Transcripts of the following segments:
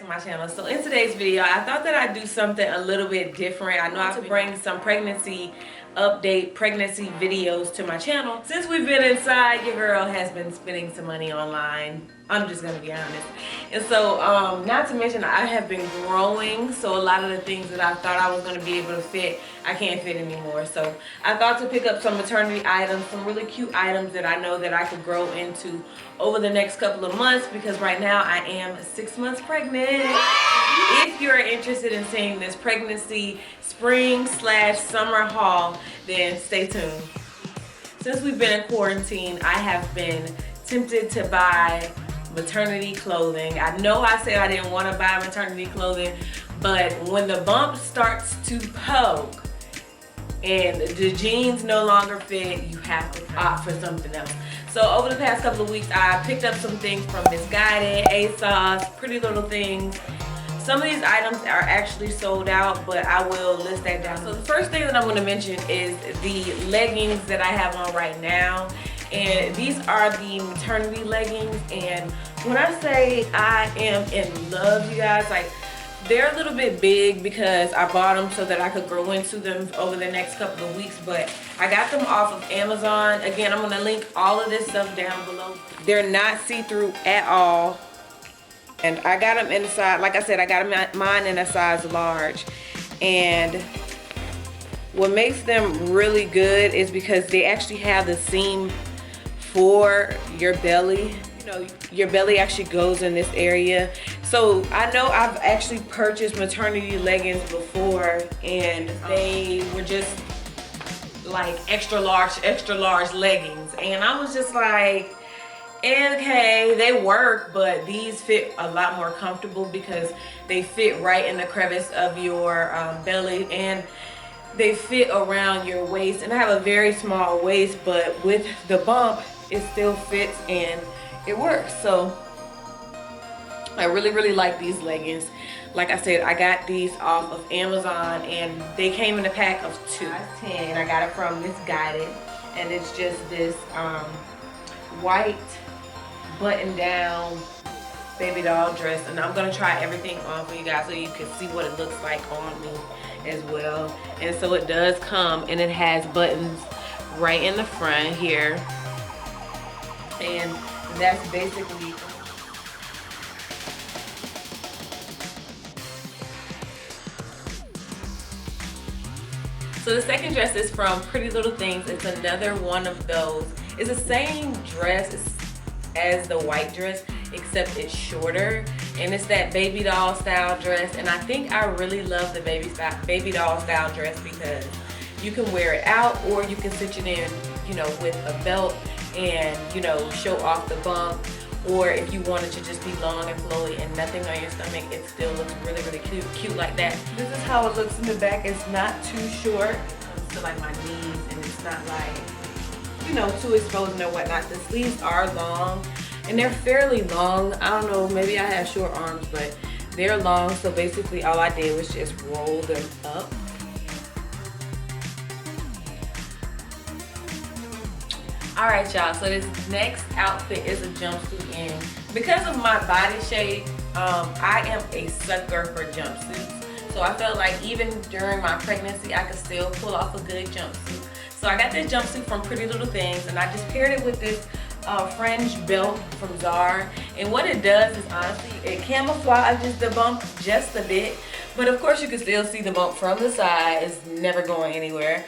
to my channel. So in today's video, I thought that I'd do something a little bit different. I know I have to bring some pregnancy videos to my channel. Since we've been inside, your girl has been spending some money online. I'm just gonna be honest. And so not to mention I have been growing, so a lot of the things that I thought I was gonna be able to fit, I can't fit anymore. So I thought to pick up some maternity items, some really cute items that I know that I could grow into over the next couple of months, because right now I am 6 months pregnant. If you're interested in seeing this pregnancy spring/summer haul, then stay tuned. Since we've been in quarantine, I have been tempted to buy maternity clothing. I know I said I didn't want to buy maternity clothing, but when the bump starts to poke and the jeans no longer fit, you have to opt for something else. So over the past couple of weeks, I picked up some things from MISGUIDED, ASOS, Pretty Little Things. Some of these items are actually sold out, but I will list that down. So the first thing that I'm going to mention is the leggings that I have on right now. And these are the maternity leggings. And when I say I am in love, you guys, like, they're a little bit big because I bought them so that I could grow into them over the next couple of weeks, but I got them off of Amazon. Again, I'm going to link all of this stuff down below. They're not see-through at all. And I got them in a size, like I said, I got mine in a size large. And what makes them really good is because they actually have the seam for your belly. You know, your belly actually goes in this area. So I know I've actually purchased maternity leggings before, and they were just like extra large leggings. And I was just like, okay, they work, but these fit a lot more comfortable because they fit right in the crevice of your belly, and they fit around your waist. And I have a very small waist, but with the bump, it still fits and it works. So I really like these leggings. Like I said, I got these off of Amazon, and they came in a pack of 2. Size 10. I got it from MISGUIDED, and it's just this white button down baby doll dress. And I'm gonna try everything on for you guys so you can see what it looks like on me as well. And so it does come, and it has buttons right in the front here, and that's basically so the second dress is from Pretty Little Things. It's another one of those. It's the same dress as the white dress, except it's shorter, and it's that baby doll style dress. And I think I really love the baby doll style dress because you can wear it out, or you can stitch it in, you know, with a belt and, you know, show off the bump. Or if you wanted to just be long and flowy and nothing on your stomach, it still looks really cute like that. This is how it looks in the back. It's not too short. It's to like my knees, and it's not like, you know, too exposed or whatnot. The sleeves are long, and they're fairly long. I don't know, maybe I have short arms, but they're long. So basically all I did was just roll them up. Alright y'all, so this next outfit is a jumpsuit, and because of my body shape, I am a sucker for jumpsuits. So I felt like even during my pregnancy, I could still pull off a good jumpsuit. So I got this jumpsuit from Pretty Little Things, and I just paired it with this fringe belt from Zara. And what it does is, honestly, it camouflages the bump just a bit, but of course you can still see the bump from the side. It's never going anywhere.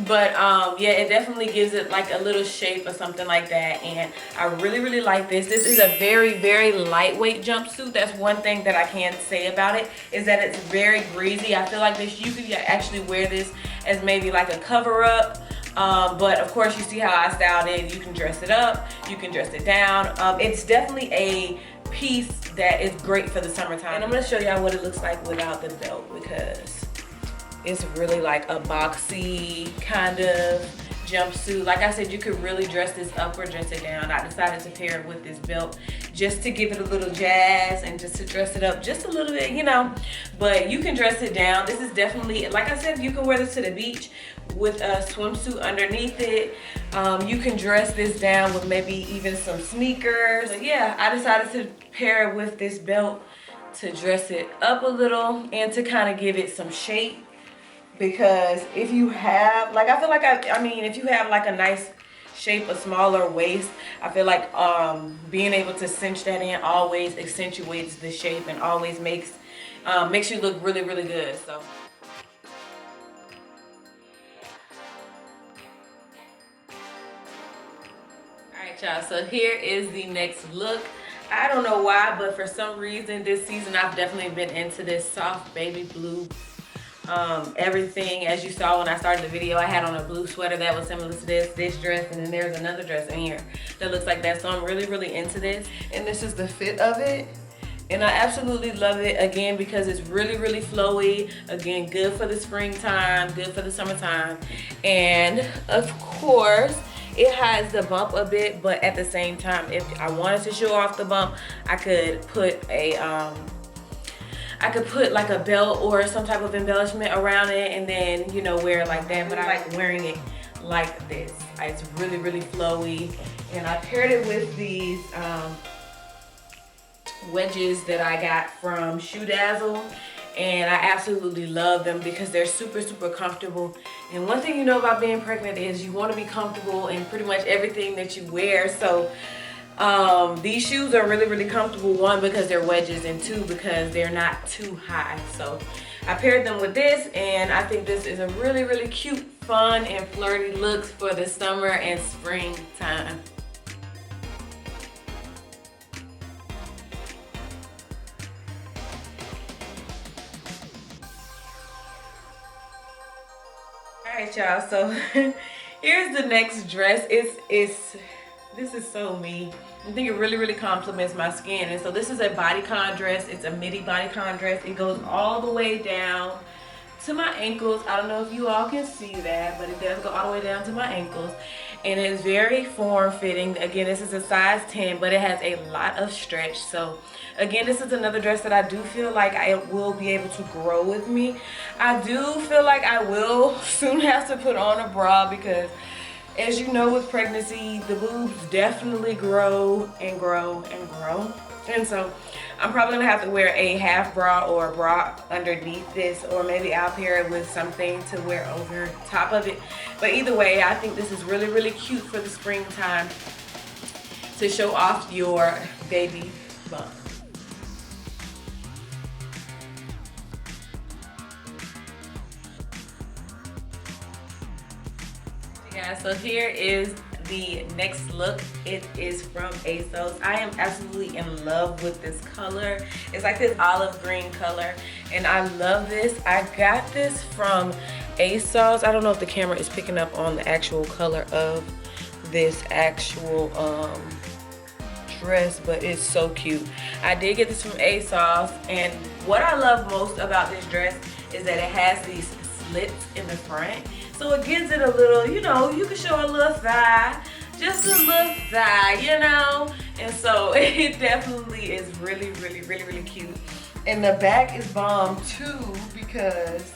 But yeah, it definitely gives it like a little shape or something like that, and I really like this. This is a very lightweight jumpsuit. That's one thing that I can say about it, is that it's very breezy. I feel like you could actually wear this as maybe like a cover up. But of course you see how I styled it. You can dress it up, you can dress it down. It's definitely a piece that is great for the summertime. And I'm going to show y'all what it looks like without the belt, because it's really like a boxy kind of jumpsuit. Like I said, you could really dress this up or dress it down. I decided to pair it with this belt just to give it a little jazz and just to dress it up just a little bit, you know. But you can dress it down. This is definitely, like I said, you can wear this to the beach with a swimsuit underneath it. You can dress this down with maybe even some sneakers. But yeah, I decided to pair it with this belt to dress it up a little and to kind of give it some shape. Because if you have, like, I feel like, I mean, if you have like a nice shape, a smaller waist, I feel like being able to cinch that in always accentuates the shape and always makes you look really, really good. So. Alright y'all, so here is the next look. I don't know why, but for some reason this season I've definitely been into this soft baby blue everything. As you saw when I started the video, I had on a blue sweater that was similar to this dress, and then there's another dress in here that looks like that. So I'm really, really into this, and this is the fit of it, and I absolutely love it, again, because it's really, really flowy. Again, good for the springtime, good for the summertime, and of course it hides the bump a bit, but at the same time, if I wanted to show off the bump, I could put like a belt or some type of embellishment around it, and then, you know, wear it like that. But I like wearing it like this. It's really, really flowy, and I paired it with these wedges that I got from Shoe Dazzle, and I absolutely love them because they're super, super comfortable. And one thing you know about being pregnant is you want to be comfortable in pretty much everything that you wear. So these shoes are really, really comfortable, one, because they're wedges, and two, because they're not too high. So I paired them with this, and I think this is a really, really cute, fun, and flirty look for the summer and springtime. Alright y'all, so here's the next dress. This is so me. I think it really, really complements my skin. And so this is a bodycon dress. It's a midi bodycon dress. It goes all the way down to my ankles. I don't know if you all can see that, but it does go all the way down to my ankles. And it's very form-fitting. Again, this is a size 10, but it has a lot of stretch. So again, this is another dress that I do feel like I will be able to grow with me. I do feel like I will soon have to put on a bra, because as you know, with pregnancy, the boobs definitely grow and grow and grow. And so I'm probably gonna have to wear a half bra or a bra underneath this, or maybe I'll pair it with something to wear over top of it. But either way, I think this is really, really cute for the springtime to show off your baby bump. Yeah, so here is the next look. It is from ASOS. I am absolutely in love with this color. It's like this olive green color, and I love this. I got this from ASOS. I don't know if the camera is picking up on the actual color of this actual dress, but it's so cute. I did get this from ASOS, and what I love most about this dress is that it has these slits in the front. So it gives it a little, you know, you can show a little thigh, just a little thigh, you know? And so it definitely is really, really, really, really cute. And the back is bomb too, because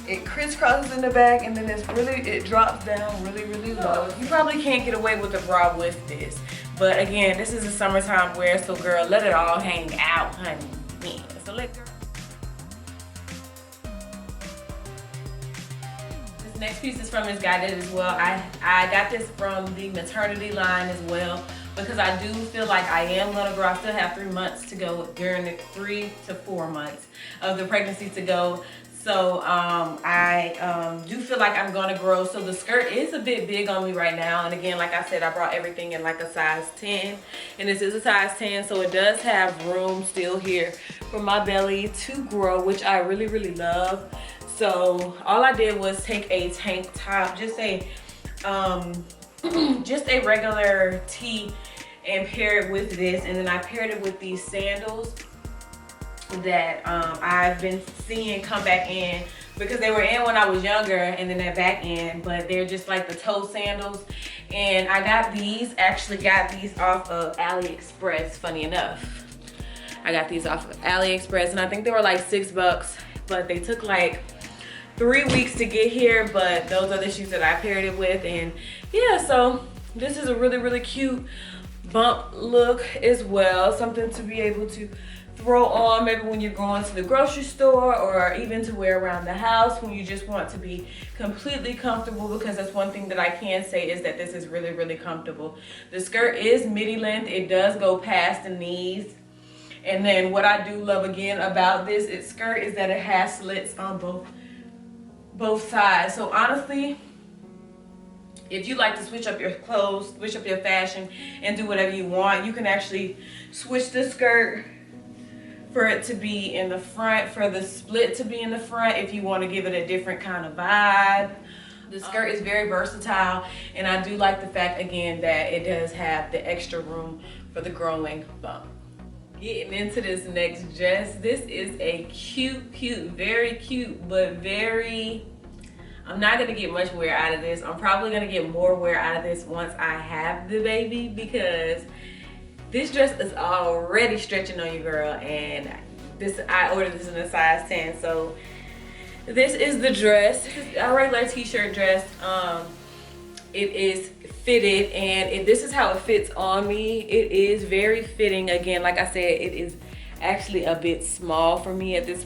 it crisscrosses in the back, and then it drops down really, really low. You probably can't get away with a bra with this. But again, this is a summertime wear, so girl, let it all hang out, honey. Yeah, so let girl. Next piece is from MISGUIDED as well. I got this from the Maternity line as well, because I do feel like I am gonna grow. I still have 3 months to go, during the 3 to 4 months of the pregnancy to go. So I do feel like I'm gonna grow. So the skirt is a bit big on me right now. And again, like I said, I brought everything in like a size 10. And this is a size 10, so it does have room still here for my belly to grow, which I really, really love. So all I did was take a tank top, just a regular tee, and pair it with this. And then I paired it with these sandals that I've been seeing come back in, because they were in when I was younger, and then they're back in, but they're just like the toe sandals. And I got these off of AliExpress, funny enough. I got these off of AliExpress, and I think they were like $6, but they took like 3 weeks to get here. But those are the shoes that I paired it with. And yeah, so this is a really, really cute bump look as well, something to be able to throw on maybe when you're going to the grocery store, or even to wear around the house when you just want to be completely comfortable, because that's one thing that I can say is that this is really comfortable. The skirt is midi length. It does go past the knees. And then what I do love again about this skirt is that it has slits on both sides. So honestly, if you like to switch up your clothes, switch up your fashion, and do whatever you want, you can actually switch the skirt for it to be in the front, for the split to be in the front if you want to give it a different kind of vibe. The skirt is very versatile, and I do like the fact again that it does have the extra room for the growing bump. Getting into this next dress, this is a cute, very cute, but very, I'm not gonna get much wear out of this. I'm probably gonna get more wear out of this once I have the baby, because this dress is already stretching on you, girl, and I ordered this in a size 10. So this is the dress. This is a regular t-shirt dress. It is fitted, and this is how it fits on me. It is very fitting. Again, like I said, it is actually a bit small for me at this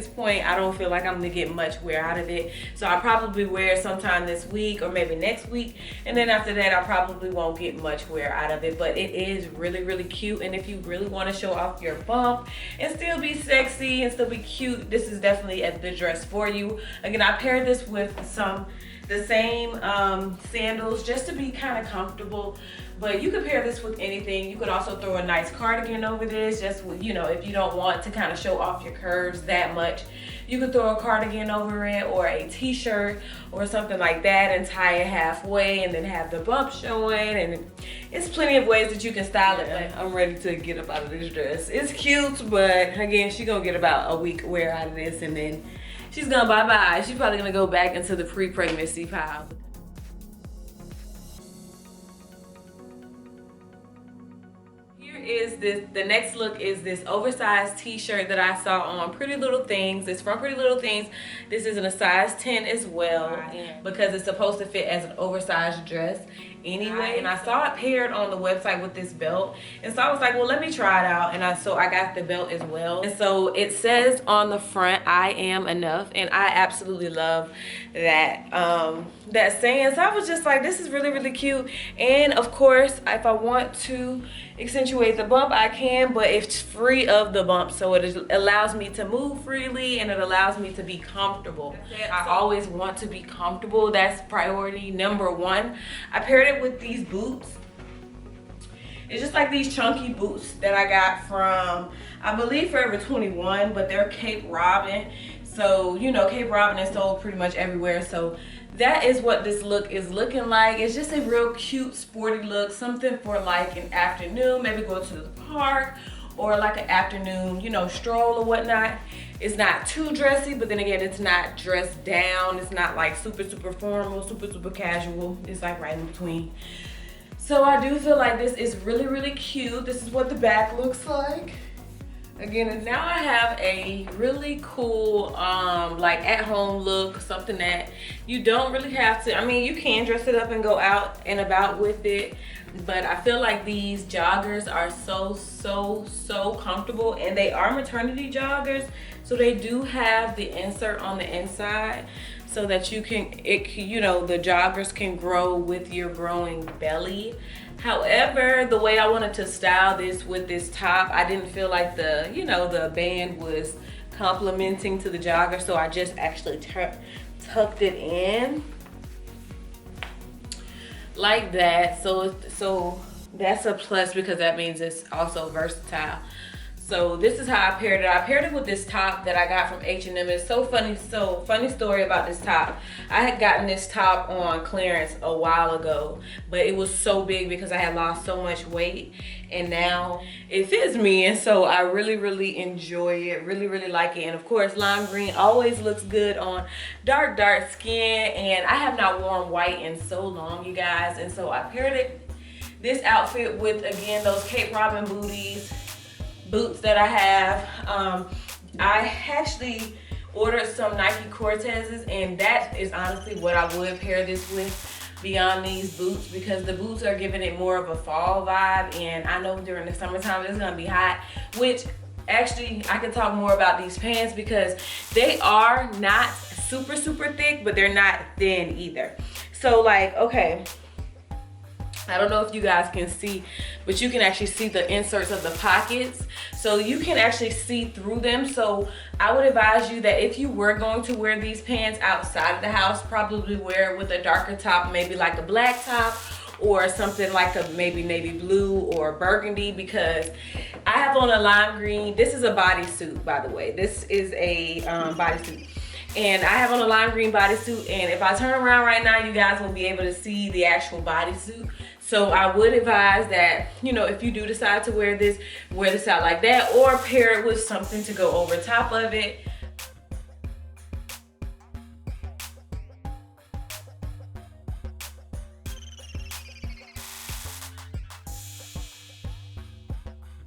point. I don't feel like I'm gonna get much wear out of it, so I'll probably wear it sometime this week or maybe next week, and then after that I probably won't get much wear out of it. But it is really cute, and if you really want to show off your bump and still be sexy and still be cute, this is definitely the dress for you. Again, I paired this with the same sandals just to be kind of comfortable, but you could pair this with anything. You could also throw a nice cardigan over this, just with, you know, if you don't want to kind of show off your curves that much, you could throw a cardigan over it, or a t-shirt or something like that, and tie it halfway and then have the bump showing. And it's plenty of ways that you can style it. But I'm ready to get up out of this dress. It's cute, but again, she's gonna get about a week wear out of this, and then she's gonna bye-bye. She's probably gonna go back into the pre-pregnancy pile. Is this, the next look is this oversized t-shirt that I saw on Pretty Little Things. It's from Pretty Little Things. This is in a size 10 as well, because it's supposed to fit as an oversized dress anyway. And I saw it paired on the website with this belt, and so I was like, well, let me try it out. And so I got the belt as well, and so it says on the front, I am enough, and I absolutely love that that saying. So I was just like, this is really cute. And of course, if I want to accentuate the bump, I can, but it's free of the bump, so it allows me to move freely, and it allows me to be comfortable. I always want to be comfortable. That's priority number one. I paired it with these boots. It's just like these chunky boots that I got from, I believe, Forever 21, but they're Cape Robin. So, you know, Cape Robin is sold pretty much everywhere. So that is what this look is looking like. It's just a real cute, sporty look, something for like an afternoon, maybe go to the park, or like an afternoon, you know, stroll or whatnot. It's not too dressy, but then again, it's not dressed down. It's not like super formal, super casual. It's like right in between. So I do feel like this is really cute. This is what the back looks like. Again, and now I have a really cool like at home look, something that you don't really have to, I mean, you can dress it up and go out and about with it, but I feel like these joggers are so comfortable, and they are maternity joggers, so they do have the insert on the inside so that you can, you know, the joggers can grow with your growing belly. However, the way I wanted to style this with this top, I didn't feel like the, you know, the band was complementing to the jogger, so I just actually tucked it in like that. So that's a plus, because that means it's also versatile. So this is how I paired it. I paired it with this top that I got from H&M. It's so funny story about this top. I had gotten this top on clearance a while ago, but it was so big because I had lost so much weight, and now it fits me, and so I really enjoy it, really like it. And of course, lime green always looks good on dark skin, and I have not worn white in so long, you guys, and so I paired this outfit with, again, those Cape Robin boots that I have. I actually ordered some Nike Cortezes, and that is honestly what I would pair this with. beyond these boots because the boots are giving it more of a fall vibe, and I know during the summertime it's gonna be hot, which actually I can talk more about these pants because they are not super thick, but they're not thin either. So like, okay, I don't know if you guys can see, but you can actually see the inserts of the pockets. So you can actually see through them. So I would advise you that if you were going to wear these pants outside of the house, probably wear it with a darker top, maybe like a black top or something like a maybe navy blue or burgundy, because I have on a lime green. This is a bodysuit, by the way. This is a bodysuit. And I have on a lime green bodysuit, and if I turn around right now, you guys will be able to see the actual bodysuit. So I would advise that, you know, if you do decide to wear this out like that, or pair it with something to go over top of it.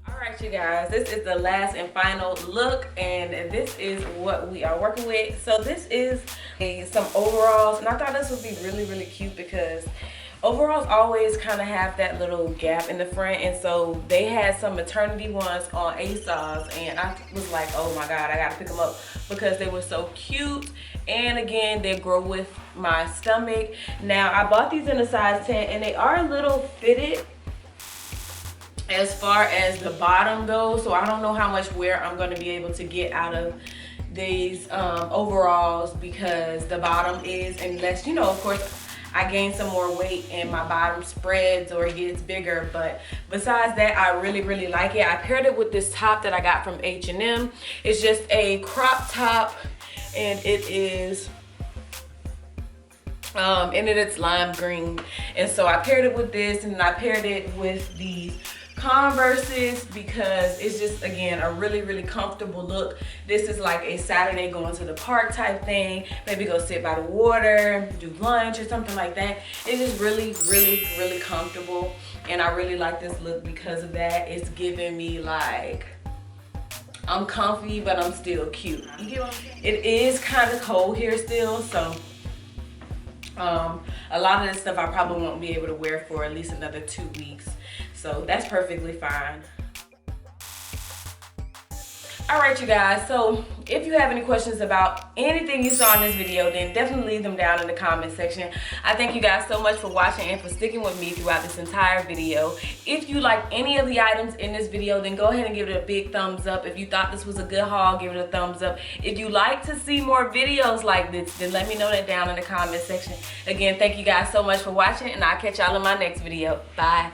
Alright you guys, this is the last and final look, and this is what we are working with. So this is some overalls, and I thought this would be really cute because overalls always kind of have that little gap in the front, and so they had some maternity ones on ASOS, and I was like, oh my god, I gotta pick them up because they were so cute. And again, they grow with my stomach. Now I bought these in a size 10, and they are a little fitted as far as the bottom goes, so I don't know how much wear I'm going to be able to get out of these overalls because the bottom is, unless, you know, of course I gain some more weight and my bottom spreads or gets bigger. But besides that, I really like it. I paired it with this top that I got from H&M. It's just a crop top, and it is it's lime green, and so I paired it with this, and I paired it with these Converses because it's just, again, a really comfortable look. This is like a Saturday going to the park type thing, maybe go sit by the water, do lunch or something like that. It's just really comfortable, and I really like this look because of that. It's giving me like I'm comfy but I'm still cute. You get what I'm saying? It is kind of cold here still, so a lot of this stuff I probably won't be able to wear for at least another 2 weeks. So that's perfectly fine. Alright you guys, so if you have any questions about anything you saw in this video, then definitely leave them down in the comment section. I thank you guys so much for watching and for sticking with me throughout this entire video. If you like any of the items in this video, then go ahead and give it a big thumbs up. If you thought this was a good haul, give it a thumbs up. If you like to see more videos like this, then let me know that down in the comment section. Again, thank you guys so much for watching, and I'll catch y'all in my next video. Bye.